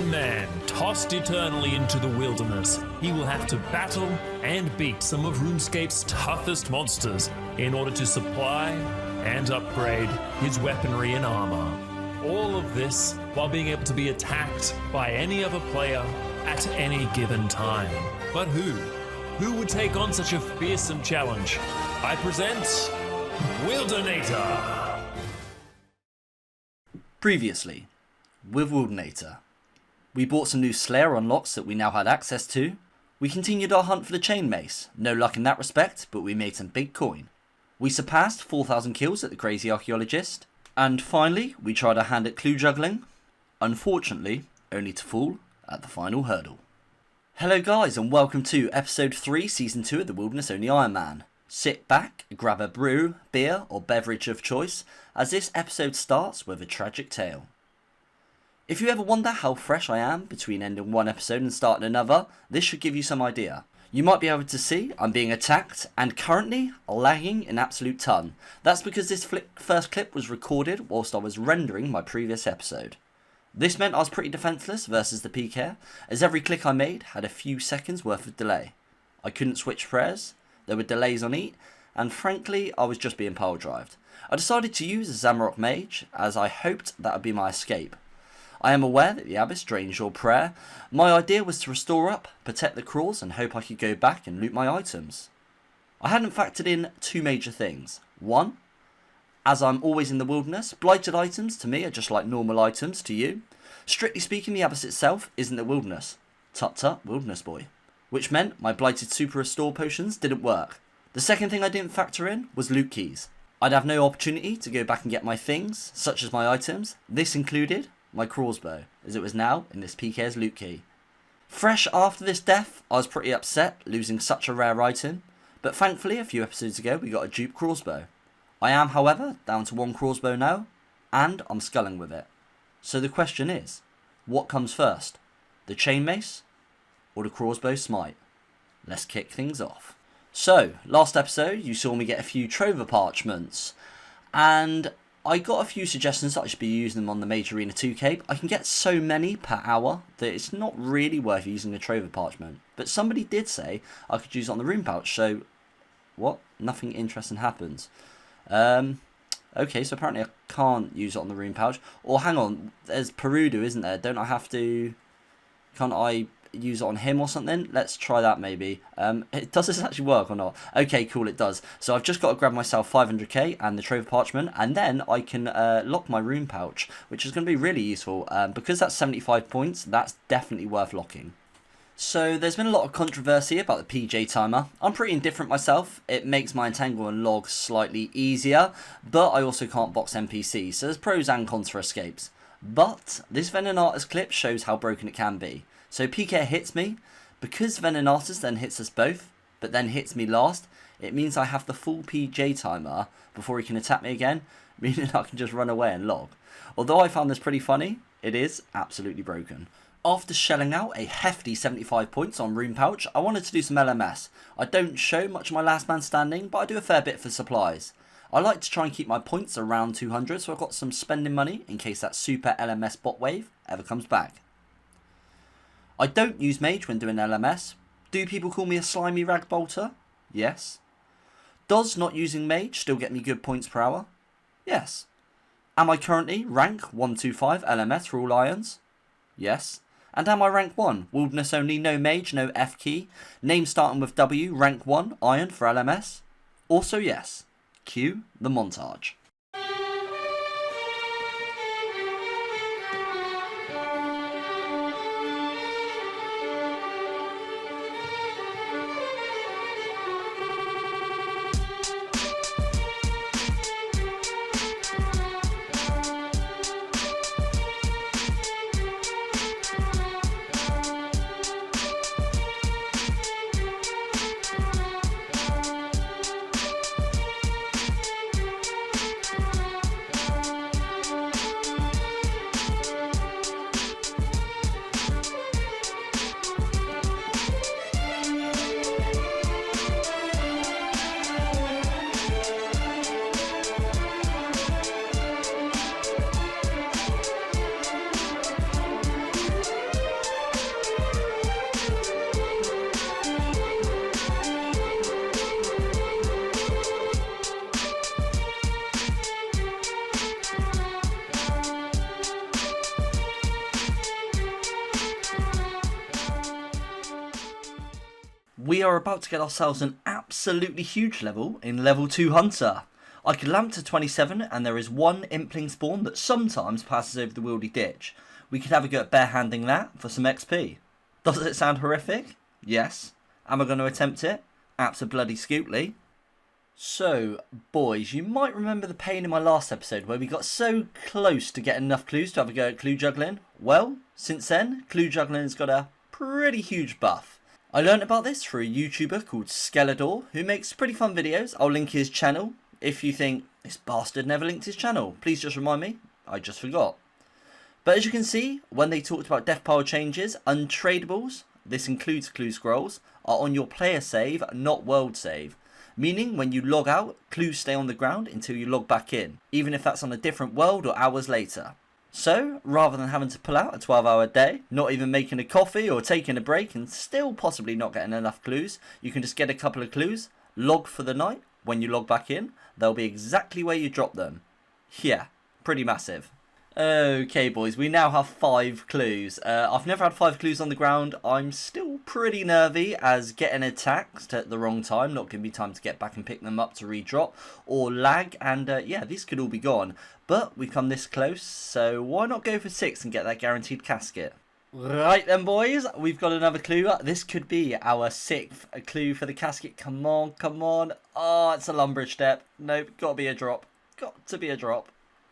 one man tossed eternally into the wilderness, he will have to battle and beat some of RuneScape's toughest monsters in order to supply and upgrade his weaponry and armor. All of this while being able to be attacked by any other player at any given time. But who? Who would take on such a fearsome challenge? I present Wildanator. Previously, with Wildanator, we bought some new Slayer unlocks that we now had access to. We continued our hunt for the chain mace, no luck in that respect, but we made some big coin. We surpassed 4,000 kills at the Crazy Archaeologist, and finally we tried our hand at clue juggling, unfortunately only to fall at the final hurdle. Hello guys and welcome to episode 3 season 2 of the Wilderness Only Ironman. Sit back, grab a brew, beer or beverage of choice as this episode starts with a tragic tale. If you ever wonder how fresh I am between ending one episode and starting another, this should give you some idea. You might be able to see I'm being attacked and currently lagging an absolute ton. That's because this first clip was recorded whilst I was rendering my previous episode. This meant I was pretty defenceless versus the PK, as every click I made had a few seconds worth of delay. I couldn't switch prayers, there were delays on eat, and frankly I was just being pile drived. I decided to use a Zamorak Mage as I hoped that would be my escape. I am aware that the Abyss drains your prayer. My idea was to restore up, protect the crawls and hope I could go back and loot my items. I hadn't factored in two major things. One, as I'm always in the wilderness, blighted items to me are just like normal items to you. Strictly speaking, the Abyss itself isn't the wilderness. Tut tut, wilderness boy. Which meant my blighted super restore potions didn't work. The second thing I didn't factor in was loot keys. I'd have no opportunity to go back and get my things, such as my items. This included my crossbow, as it was now in this PK's loot key. Fresh after this death, I was pretty upset losing such a rare item, but thankfully a few episodes ago we got a dupe crossbow. I am however down to one crossbow now, and I'm sculling with it. So the question is, what comes first? The chain mace or the crossbow smite? Let's kick things off. So, last episode you saw me get a few Trover parchments, and I got a few suggestions that I should be using them on the Mage Arena 2 cape. I can get so many per hour that it's not really worth using a Trover parchment. But somebody did say I could use it on the rune pouch, so what? Nothing interesting happens. Okay, so apparently I can't use it on the rune pouch. Or hang on, there's Perudo, isn't there? Don't I have to... Can't I use it on him or something? Let's try that maybe. Does this actually work or not? Okay, cool, it does. So I've just got to grab myself 500k and the Trover Parchment, and then I can lock my rune pouch, which is going to be really useful. Because that's 75 points, that's definitely worth locking. So there's been a lot of controversy about the PJ timer. I'm pretty indifferent myself. It makes my entangle and log slightly easier, but I also can't box NPCs, so there's pros and cons for escapes. But this Wildanator's clip shows how broken it can be. So PK hits me, because Wildanator then hits us both, but then hits me last, it means I have the full PJ timer before he can attack me again, meaning I can just run away and log. Although I found this pretty funny, it is absolutely broken. After shelling out a hefty 75 points on Rune Pouch, I wanted to do some LMS. I don't show much of my last man standing, but I do a fair bit for supplies. I like to try and keep my points around 200, so I've got some spending money in case that super LMS bot wave ever comes back. I don't use Mage when doing LMS. Do people call me a slimy rag bolter? Yes. Does not using Mage still get me good points per hour? Yes. Am I currently rank 125 LMS for all irons? Yes. And am I rank 1, wilderness only, no mage, no F key, name starting with W, rank 1, iron for LMS? Also yes. Cue the montage. We are about to get ourselves an absolutely huge level in level 2 Hunter. I could lamp to 27 and there is one impling spawn that sometimes passes over the Wildy ditch. We could have a go at barehanding that for some XP. Does it sound horrific? Yes. Am I going to attempt it? Abso-bloody-scootly. So, boys, you might remember the pain in my last episode where we got so close to getting enough clues to have a go at clue juggling. Well, since then, clue juggling has got a pretty huge buff. I learned about this through a YouTuber called Skeledor, who makes pretty fun videos. I'll link his channel. If you think, this bastard never linked his channel, please just remind me. I just forgot. But as you can see, when they talked about death pile changes, untradables, this includes clue scrolls, are on your player save, not world save. Meaning when you log out, clues stay on the ground until you log back in, even if that's on a different world or hours later. So, rather than having to pull out a 12-hour day, not even making a coffee or taking a break and still possibly not getting enough clues, you can just get a couple of clues, log for the night. When you log back in, they'll be exactly where you dropped them. Yeah, pretty massive. Okay boys, we now have 5 clues. I've never had 5 clues on the ground. I'm still pretty nervy as getting attacked at the wrong time, not giving me time to get back and pick them up to redrop, or lag, and yeah, these could all be gone. But we've come this close, so why not go for 6 and get that guaranteed casket? Right then boys, we've got another clue. This could be our 6th clue for the casket. Come on, come on. Oh, it's a Lumbridge step. Nope, gotta be a drop. Got to be a drop.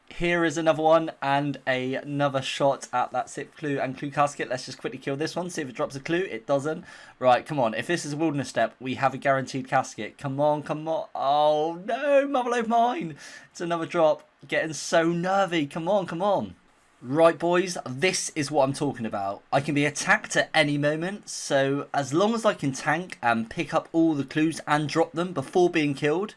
Here is another one and another shot at that 6th clue and clue casket. Let's just quickly kill this one, see if it drops a clue. It doesn't. Right, come on. If this is a wilderness step, we have a guaranteed casket. Come on, come on. Oh no, Motherload mine. It's another drop. Getting so nervy. Come on, come on. Right boys, this is what I'm talking about. I can be attacked at any moment, so as long as I can tank and pick up all the clues and drop them before being killed,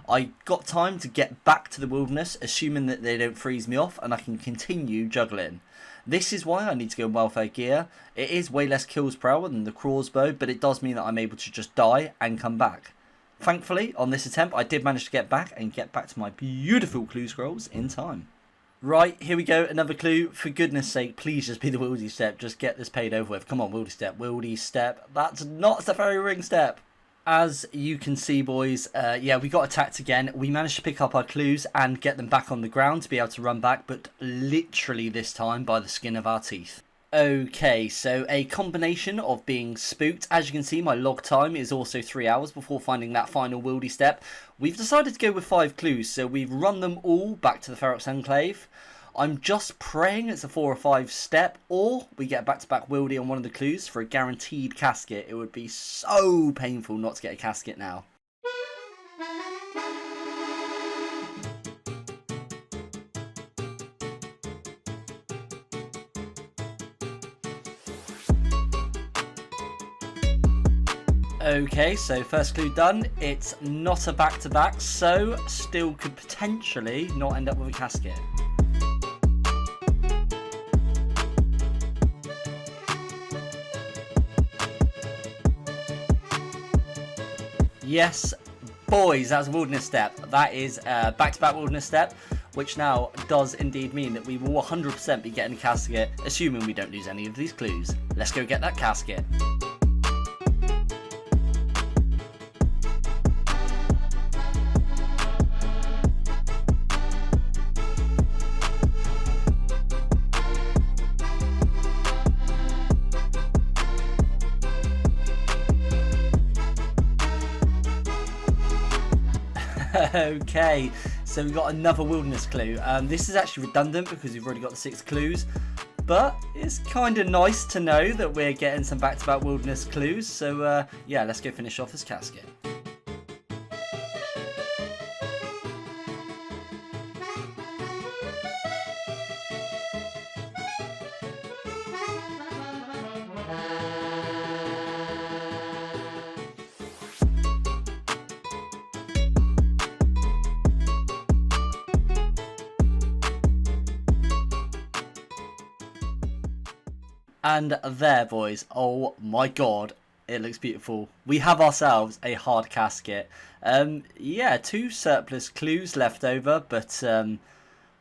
I got time to get back to the wilderness, assuming that they don't freeze me off, and I can continue juggling. This is why I need to go in welfare gear. It is way less kills per hour than the crossbow, but it does mean that I'm able to just die and come back. Thankfully, on this attempt, I did manage to get back to my beautiful clue scrolls in time. Right, here we go, another clue. For goodness sake, please just be the Wildy step. Just get this paid over with. Come on, Wildy step, Wildy step. That's not the fairy ring step. As you can see, boys, yeah, we got attacked again. We managed to pick up our clues and get them back on the ground to be able to run back, but literally this time by the skin of our teeth. Okay, so a combination of being spooked. As you can see, my log time is also 3 hours before finding that final Wildy step. We've decided to go with 5 clues, so we've run them all back to the Ferox Enclave. I'm just praying it's a 4 or 5 step, or we get back-to-back Wildy on one of the clues for a guaranteed casket. It would be so painful not to get a casket now. Okay, so first clue done. It's not a back-to-back, so still could potentially not end up with a casket. Yes, boys, that's a wilderness step. That is a back-to-back wilderness step, which now does indeed mean that we will 100% be getting a casket, assuming we don't lose any of these clues. Let's go get that casket. Okay, so we got another wilderness clue. This is actually redundant because we've already got the 6 clues, but it's kind of nice to know that we're getting some back-to-back wilderness clues. So yeah, let's go finish off this casket. And there, boys, oh my god, it looks beautiful. We have ourselves a hard casket. Yeah, 2 surplus clues left over, but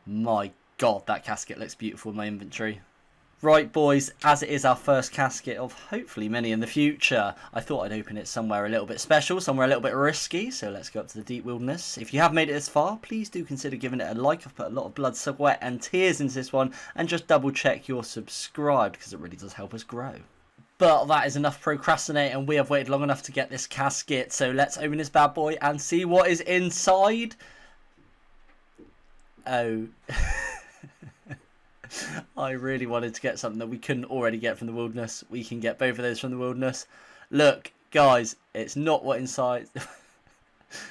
my god, that casket looks beautiful in my inventory. Right, boys, as it is our first casket of hopefully many in the future, I thought I'd open it somewhere a little bit special, somewhere a little bit risky, so let's go up to the deep wilderness. If you have made it this far, please do consider giving it a like. I've put a lot of blood, sweat and tears into this one, and just double check you're subscribed, because it really does help us grow. But that is enough procrastinating, and we have waited long enough to get this casket, so let's open this bad boy and see what is inside. Oh... I really wanted to get something that we couldn't already get from the wilderness. We can get both of those from the wilderness. Look, guys, it's not what inside.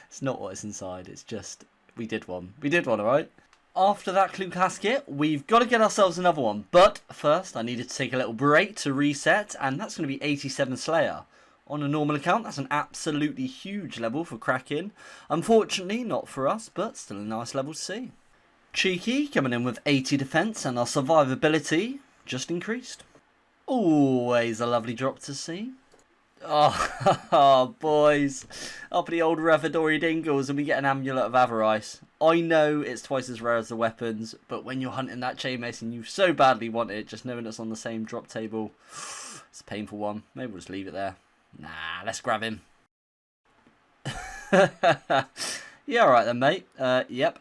It's not what is inside. It's just we did one. We did one, all right? After that clue casket, we've got to get ourselves another one. But first, I needed to take a little break to reset, and that's going to be 87 Slayer. On a normal account, that's an absolutely huge level for cracking. Unfortunately, not for us, but still a nice level to see. Cheeky coming in with 80 defense, and our survivability just increased. Always a lovely drop to see. Oh, boys. Up at the old Revadory Dingles and we get an Amulet of Avarice. I know it's twice as rare as the weapons, but when you're hunting that chainmace and you so badly want it, just knowing it's on the same drop table, it's a painful one. Maybe we'll just leave it there. Nah, let's grab him. Yeah, alright then, mate. Yep.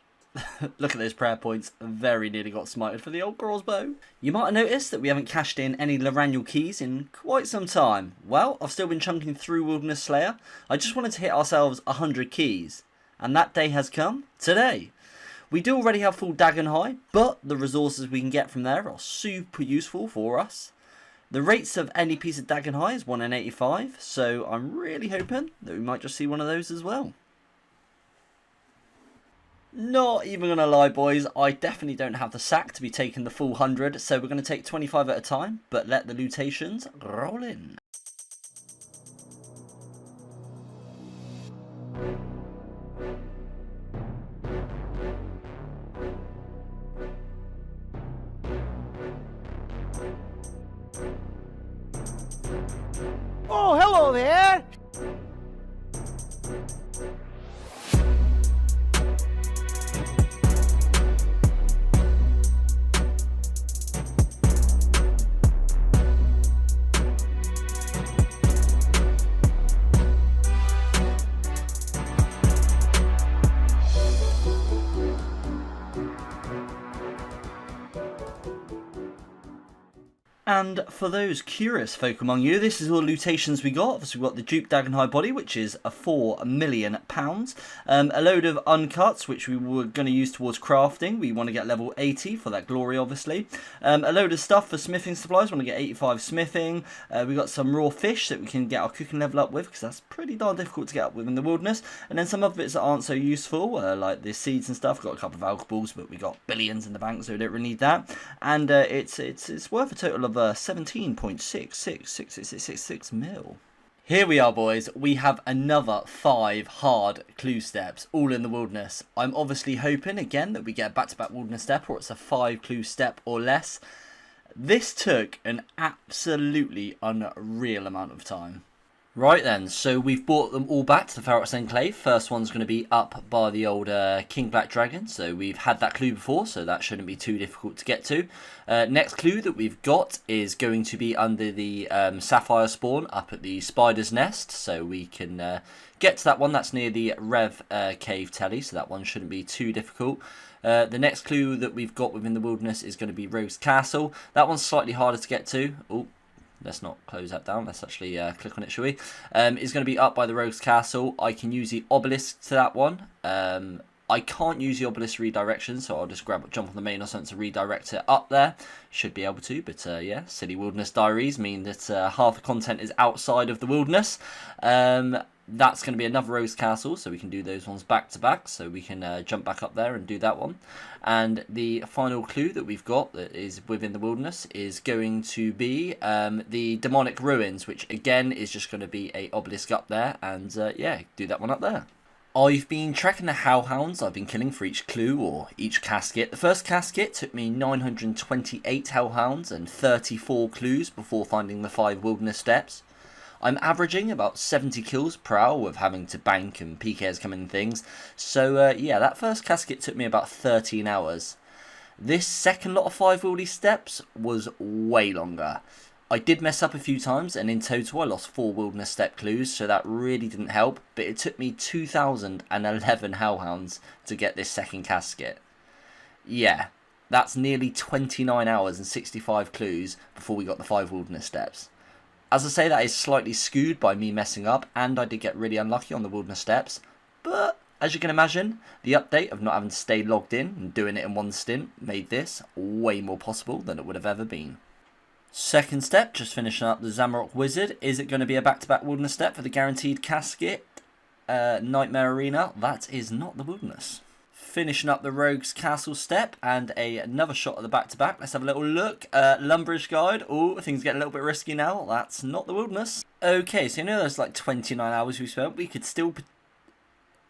Look at those prayer points. Very nearly got smited for the old crossbow. You might have noticed that we haven't cashed in any larann keys in quite some time. Well, I've still been chunking through Wilderness Slayer. I just wanted to hit ourselves 100 keys. And that day has come today. We do already have full Dagon High, but the resources we can get from there are super useful for us. The rates of any piece of Dagon High is 1 in 85, so I'm really hoping that we might just see one of those as well. Not even going to lie, boys, I definitely don't have the sack to be taking the full 100, so we're going to take 25 at a time, but let the lootations roll in. Oh, hello there! And for those curious folk among you, this is all the lootations we got. Obviously, we've got the Duke Dagon High body, which is a £4 million. A load of uncuts, which we were going to use towards crafting. We want to get level 80 for that glory, obviously. A load of stuff for smithing supplies. We want to get 85 smithing. We got some raw fish that we can get our cooking level up with, because that's pretty darn difficult to get up with in the wilderness. And then some other bits that aren't so useful, like the seeds and stuff. We've got a couple of alcohols, but we got billions in the bank, so we don't really need that. And it's worth a total of 17.666666 mil. Here we are, boys. We have another 5 hard clue steps, all in the wilderness. I'm obviously hoping again that we get a back-to-back wilderness step, or it's a 5 clue step or less. This took an absolutely unreal amount of time. Right then, so we've brought them all back to the Ferox Enclave. First one's going to be up by the old King Black Dragon. So we've had that clue before, so that shouldn't be too difficult to get to. Next clue that we've got is going to be under the Sapphire Spawn up at the Spider's Nest. So we can get to that one. That's near the Rev Cave Telly, so that one shouldn't be too difficult. The next clue that we've got within the wilderness is going to be Rogue's Castle. That one's slightly harder to get to. Oh. Let's not close that down. Let's actually click on it, shall we? It's going to be up by the Rogue's Castle. I can use the obelisk to that one. I can't use the obelisk redirection, so I'll just jump on the main or something to redirect it up there. Should be able to, but yeah, silly wilderness diaries mean that half the content is outside of the wilderness. That's going to be another Rogue's Castle, so we can do those ones back to back, so we can jump back up there and do that one. And the final clue that we've got that is within the wilderness is going to be the Demonic Ruins, which again is just going to be a obelisk up there, and yeah, do that one up there. I've been tracking the hellhounds I've been killing for each clue or each casket. The first casket took me 928 hellhounds and 34 clues before finding the 5 wilderness steps. I'm averaging about 70 kills per hour with having to bank and PKs come in and things. So yeah, that first casket took me about 13 hours. This second lot of 5 Wildy steps was way longer. I did mess up a few times, and in total I lost 4 wilderness step clues, so that really didn't help, but it took me 2011 hellhounds to get this second casket. Yeah, that's nearly 29 hours and 65 clues before we got the 5 wilderness steps. As I say, that is slightly skewed by me messing up, and I did get really unlucky on the wilderness steps, but as you can imagine, the update of not having to stay logged in and doing it in one stint made this way more possible than it would have ever been. Second step, just finishing up the Zamorak Wizard. Is it going to be a back-to-back wilderness step for the guaranteed casket? Nightmare Arena? That is not the wilderness. Finishing up the Rogue's Castle step and another shot at the back-to-back. Let's have a little look. Lumberage Guide. Oh, things get a little bit risky now. That's not the wilderness. Okay, so you know there's like 29 hours we spent. We could still...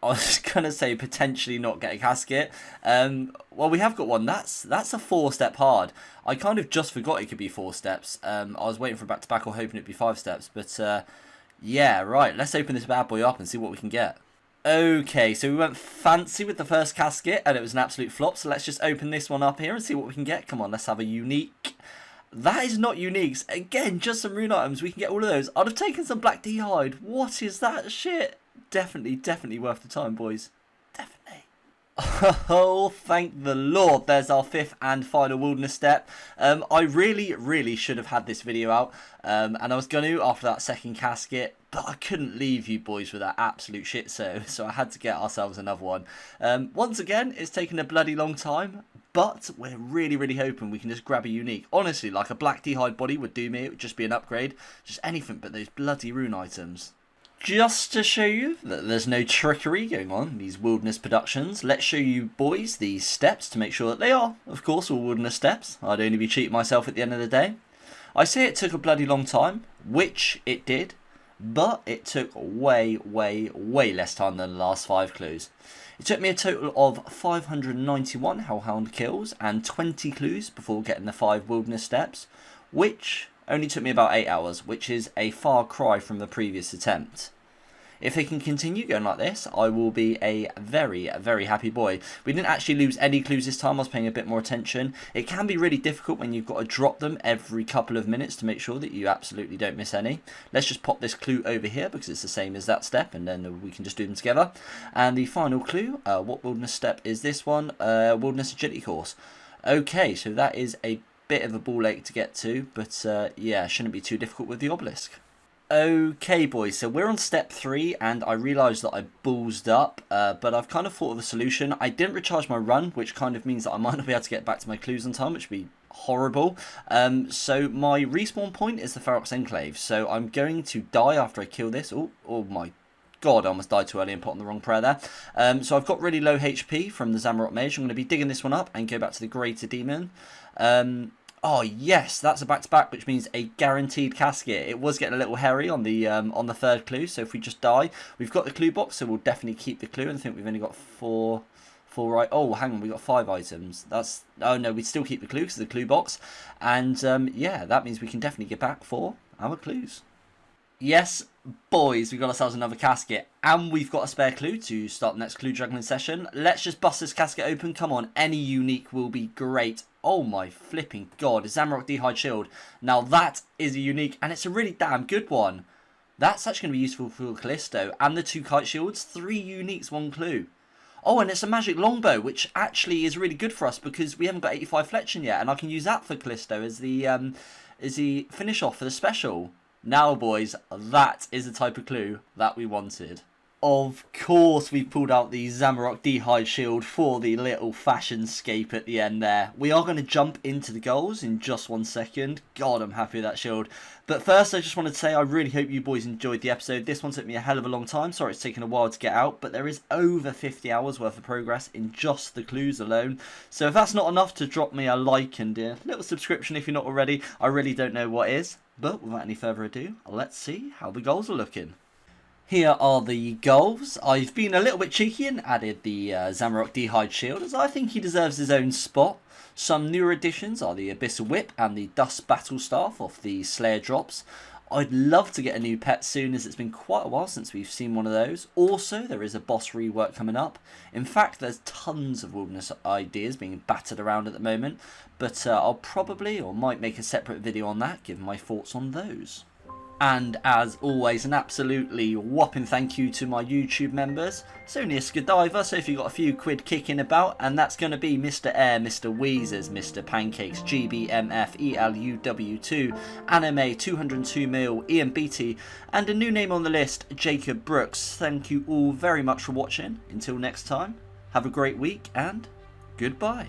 I was going to say potentially not get a casket. Well, we have got one. That's a 4-step hard. I kind of just forgot it could be 4 steps. I was waiting for back-to-back or hoping it'd be 5 steps. But yeah, right. Let's open this bad boy up and see what we can get. Okay, so we went fancy with the first casket and it was an absolute flop. So let's just open this one up here and see what we can get. Come on, let's have a unique. That is not uniques. Again, just some rune items. We can get all of those. I'd have taken some black d'hide. What is that shit? Definitely worth the time, boys. Definitely. Oh, thank the Lord. There's our 5th and final wilderness step. I really should have had this video out. And I was going to after that second casket. But I couldn't leave you boys with that absolute shit. So I had to get ourselves another one. Once again, it's taken a bloody long time. But we're really hoping we can just grab a unique. Honestly, like a black d'hide body would do me. It would just be an upgrade. Just anything but those bloody rune items. Just to show you that there's no trickery going on in these wilderness productions, let's show you boys these steps to make sure that they are, of course, all wilderness steps. I'd only be cheating myself at the end of the day. I say it took a bloody long time, which it did, but it took way less time than the last 5 clues. It took me a total of 591 hellhound kills and 20 clues before getting the 5 wilderness steps, which only took me about 8 hours, which is a far cry from the previous attempt. If they can continue going like this, I will be a very happy boy. We didn't actually lose any clues this time. I was paying a bit more attention. It can be really difficult when you've got to drop them every couple of minutes to make sure that you absolutely don't miss any. Let's just pop this clue over here because it's the same as that step, and then we can just do them together. And the final clue, what wilderness step is this one? Wilderness Agility Course. Okay, so that is a bit of a ball ache to get to, but yeah, shouldn't be too difficult with the obelisk. Okay boys, so we're on step 3 and I realised that I ballsed up, but I've kind of thought of a solution. I didn't recharge my run, which kind of means that I might not be able to get back to my clues on time, which would be horrible. So my respawn point is the Ferox Enclave, so I'm going to die after I kill this. Oh my god, I almost died too early and put on the wrong prayer there. So I've got really low HP from the Zamorak Mage. I'm going to be digging this one up and go back to the Greater Demon. Oh yes, that's a back-to-back, which means a guaranteed casket. It was getting a little hairy on the 3rd clue, so if we just die, we've got the clue box, so we'll definitely keep the clue. And I think we've only got 4 right. Oh, hang on, we got 5 items. That's oh no, we still keep the clue because of the clue box, and yeah, that means we can definitely get back for our clues. Yes, boys, we've got ourselves another casket, and we've got a spare clue to start the next clue juggling session. Let's just bust this casket open. Come on, any unique will be great. Oh my flipping god, a Zamorak d'hide shield. Now that is a unique, and it's a really damn good one. That's actually going to be useful for Callisto, and the 2 kite shields, 3 uniques, 1 clue. Oh, and it's a magic longbow, which actually is really good for us because we haven't got 85 fletching yet, and I can use that for Callisto as the finish off for the special. Now, boys, that is the type of clue that we wanted. Of course, we pulled out the Zamorak d'hide shield for the little fashion scape at the end there. We are going to jump into the goals in just 1 second. God, I'm happy with that shield. But first, I just wanted to say I really hope you boys enjoyed the episode. This one took me a hell of a long time. Sorry it's taken a while to get out, but there is over 50 hours worth of progress in just the clues alone. So if that's not enough to drop me a like and a little subscription if you're not already, I really don't know what is. But without any further ado, let's see how the goals are looking. Here are the goals. I've been a little bit cheeky and added the Zamorak d'hide shield, as I think he deserves his own spot. Some newer additions are the Abyssal Whip and the Dust Battle Staff off the Slayer drops. I'd love to get a new pet soon, as it's been quite a while since we've seen one of those. Also, there is a boss rework coming up. In fact, there's tons of wilderness ideas being battered around at the moment, but I'll probably or might make a separate video on that, given my thoughts on those. And as always, an absolutely whopping thank you to my YouTube members. It's only a Skadiver, so if you've got a few quid kicking about, and that's going to be Mr. Air, Mr. Weezers, Mr. Pancakes, GBMF, ELUW2, Anime, 202mil, Ian Beatty, and a new name on the list, Jacob Brooks. Thank you all very much for watching. Until next time, have a great week, and goodbye.